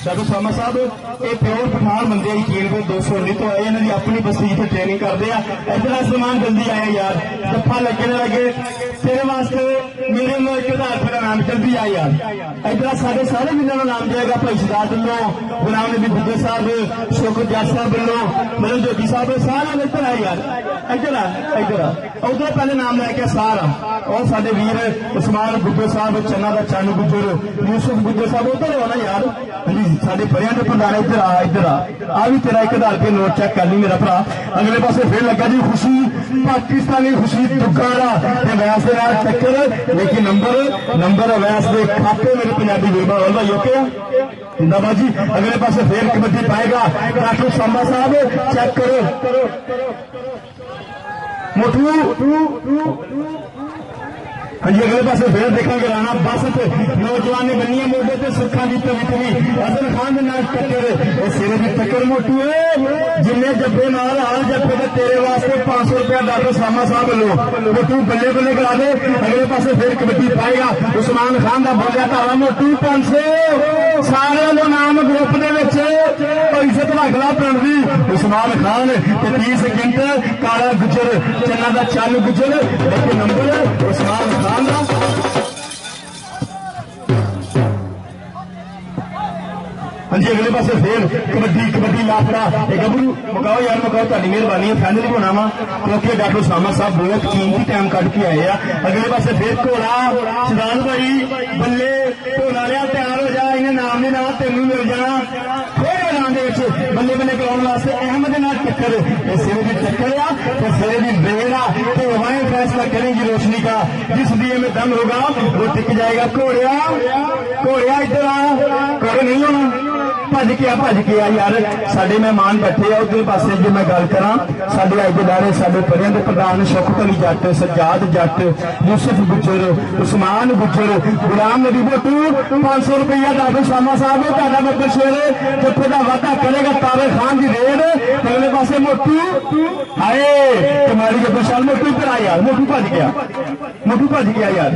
साधु सामा साहब ये प्योर पठान बंदे यकीन को 219 तो आए इन्होंने अपनी बस्ती जिथे ट्रेनिंग करते हैं। इधर सलमान जल्दी आए यार, जफा लगे ना लगे तेरे वास्ते मेरे लो 1000 रुपये का नाम जल्दी आए यार। इधर साढ़े सारे मिलों का नाम जाएगा भाई सिद्धार्थ वालों, गुलाम नबी बुद्ध साहब, शोकत जट साहब वालों, मतलब जोगी साहब सारे इधर आए यार। इधर उधर पहले नाम लैके सारा और साडे वीर उस्मान गुज्जर साहब, चन्ना का चन्न गुज्जर, यूसुफ गुज्जर साहब उधर हो ना यार। हाँ जी साडे परियां दे प्रधान इधर आ भी तेरा 1000 रुपये नोट चेक कर ली मेरा भरा। अगले पासे फिर लगा जी खुशी पाकिस्तानी खुशी दुकारा वैस के नाल टक्कर, लेकिन नंबर वैस के खाते मेरे पंजाबी वीरबा वाला योके जिंदाबाद जी। अगले पासे फिर कबड्डी पाएगा डॉक्टर सामा साहब, चेक करो मोटू। हाँ जी अगले पास फिर देखा राणा बसत नौजवान ने बनी है मोटे से सुखा की तवितवी अजल खान के नाल टक्कर सिरे की टक्कर मोटू है जिन्हें जब्बे नाल हाल जब्बे का तेरे वास्ते 500 रुपया डॉक्टर सामा साहब लो मोटू बल्ले बल्ले करा दे। अगले पास फिर कबड्डी पाएगा उस्मान खान का बोलिया धारा मोटू 500 सारे नाम ग्रुप इज्जत रखला पिंड की उस्मान खान 30 सेकंड काला गुजर चन्ना का चल गुजर लेकिन नंबर उस्मान खान हाँ जी। अगले पास फिर कबड्डी लाफड़ा गबरू मुकाओ यार मुकाओ, ताड़ी मेहरबानी है फाइनल होना वा क्योंकि डॉक्टर सामा साहब बहुत कीमती टाइम कट के आए हैं। अगले पास फिर घोड़ा सिद्धार्थ भाई बल्ले घोड़ा लिया तैयार हो जा, इन्हें नाम नहीं ना तेन मिल जाना बल्ले बल्ले कराने वास्ते अहमद नाल टक्कर सिरे की टक्कर आ तो सिरे की ब्रेड आ तो हवाएं फैसला करेंगी रोशनी का, जिस दिए में दम होगा वो टिक जाएगा। घोड़िया इधर आ, घोड़े नहीं होना भज के आ यार। साडे मेहमान बैठे आ उधर पासे जो मैं गल करा साडे अज लारे साडे परियां दे प्रधान शौकत अली जट, सज्जाद जट, यूसुफ गुजर, उस्मान गुजर, गुलाम नबी भुट्टू 500 रुपया डॉक्टर सामा साहब तुहाडा बब्बर शेर जत्थे दा वादा करेगा तारे खान की रेड। अगले पासे मोटू हाय कमाली के विशाल मोटू इधर आ यार, मोटू भज गया यार।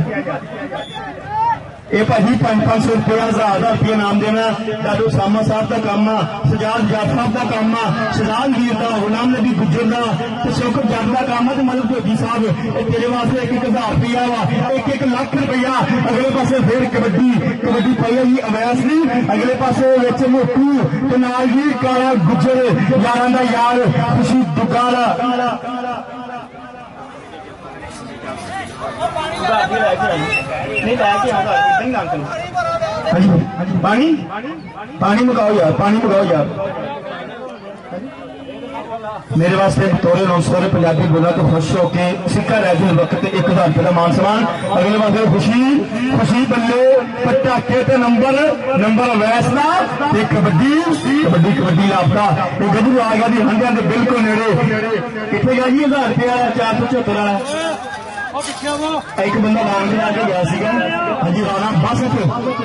ये भाजी 500 रुपया 1000 रुपया नाम देना डॉक्टर सामा साहब का काम आ, सजाद जट साहब का काम आ, शहजाद वीर का, गुलाम नबी गुजर का, शौकत जट का काम है। मतलब जोगी साहब तेरे वास्ते 1000 रुपया वा 1 लाख रुपया। अगले पासे फिर कबड्डी पाई जी अवैस ने, अगले पासे मोटू ते नाल जी काला गुजर यारां दा यार खुशी दुकारा पानी मंगाओ यार मेरे वास्ते तोरे 900 पंजाबी बोला तो खुश होके सिक्का रह गया वक्त 1000 रुपये का मान सम्मान। अगले पासे खुशी बल्ले पटाखे ते नंबर वैस का कबड्डी लापता गबरू आ गया जी हंडिया के बिल्कुल नेड़े कितने गया जी 1000 रुपया 474 वाला एक बंदा लाइन में आके गया सीगा। हाँ जी राणा बसत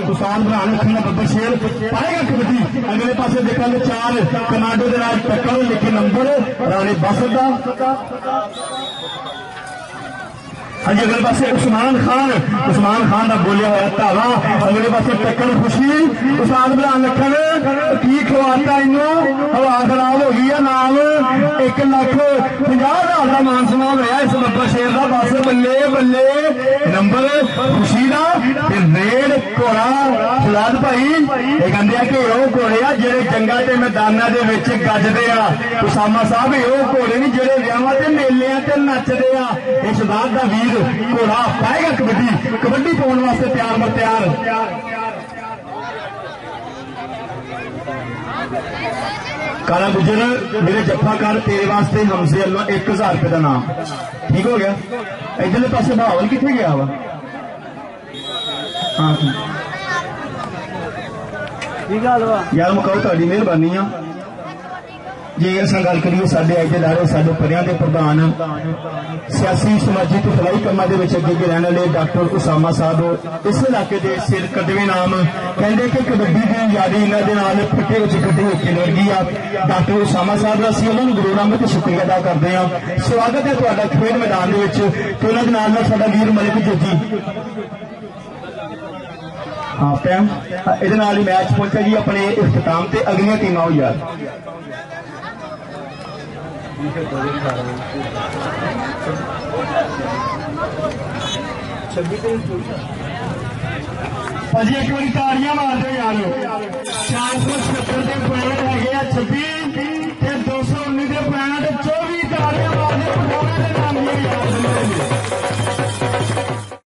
तुफान बनाने रखना बब्बर शेर पाएगा कबड्डी। अगले पासे देखा 4 कमांडो के नाल टक्कर लेकिन नंबर राणे बसत का। हाँ जी अगले पासे उस्मान खान का बोलिया हुआ धावा। अगले पासे टक्कर खुशी उस्मान बनान रखन की खवाता इनू हवा खराब हो गई है नाम 1,50,000 का मान सम्मान होया इस बब्बर शेर का। बस बल्ले नंबर खुशी का रेड घोड़ा फलाद भाई ये कहते हैं कि वो घोड़े आ जेडे जंगा के मैदानों के गजदे आ। सामा साहब वो घोड़े नहीं जेडे विआहां ते मेलियां ते नचदे आ। इस बात का वीर घोड़ा पाएगा कबड्डी पाने वास्ते तैयार काला गुजर मेरे जफा कर तेरे वास्ते हमसे अल्लाह 1000 रुपये का नाम ठीक हो गया। इधरले पासे बहावल कितने गया वा यार मुकाओ ताड़ी मेहरबानी आ। जे असां गल करिए साडे अज दे लारे साडे परियां दे प्रधान सियासी समाजी ते फलाई कामां दे विच अगे रहने वाले डॉक्टर उसामा साहब इस इलाके के सिर कदवे नाम कहते कि कबड्डी की यादी इन्हों के नाल फटे विच कट्टी होके लगी आ। डॉक्टर उसामा साहब का असीं उन्होंने गुरूर अहमद ते शुक्रिया अदा करते हैं। स्वागत है तुहाडा खेड मैदान दे विच ते उन्हां दे नाल साडा वीर मलिक जोगी ਹਾਫ ਟਾਈਮ ਇਹਦੇ ਨਾਲ ਹੀ ਮੈਚ ਪਹੁੰਚਿਆ ਜੀ ਆਪਣੇ ਇਖਤਤਾਮ ਤੇ। ਅਗਲੀਆਂ ਟੀਮਾਂ ਹੋ ਯਾਰ ਭਾਜੀ ਇੱਕ ਵਾਰੀ ਤਾੜੀਆਂ ਮਾਰ ਦਿਓ ਯਾਰ। 476 ਦੇ ਪੁਆਇੰਟ ਹੈਗੇ ਆ 26 ਤੇ 219 ਦੇ ਪੁਆਇੰਟ